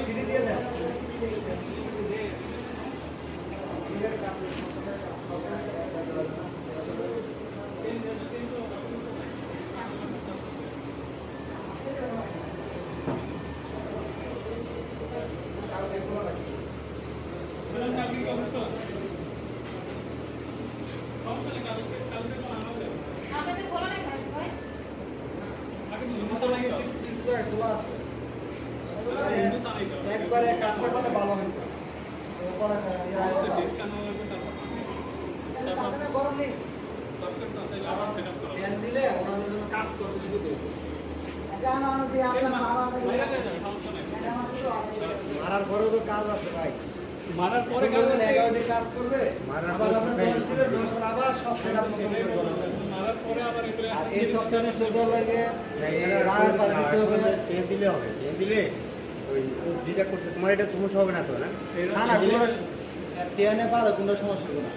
সিঁড়ি দিয়ে দেন। একবারে কাজটা করলে ভালো হয়। গরম নেই দিলে ওনাদের জন্য কাজ করতে শুরু মারার পরেও তো কাজ আছে ভাই। মারার পরে 11 দিন কাজ করবে, আবার আমরা 10 দিলে 10 আবার সব সেটা মারার পরে আবার এই সপ্তাহে সুন্দর লাগে রায় দিতে হবে না। চেঞ্জ দিলে হবে, চেঞ্জ দিলে ওই যেটা করতে তোমার এটা সমস্যা হবে না তো? না না, টিএনএ পারো কোনো সমস্যা হবে না।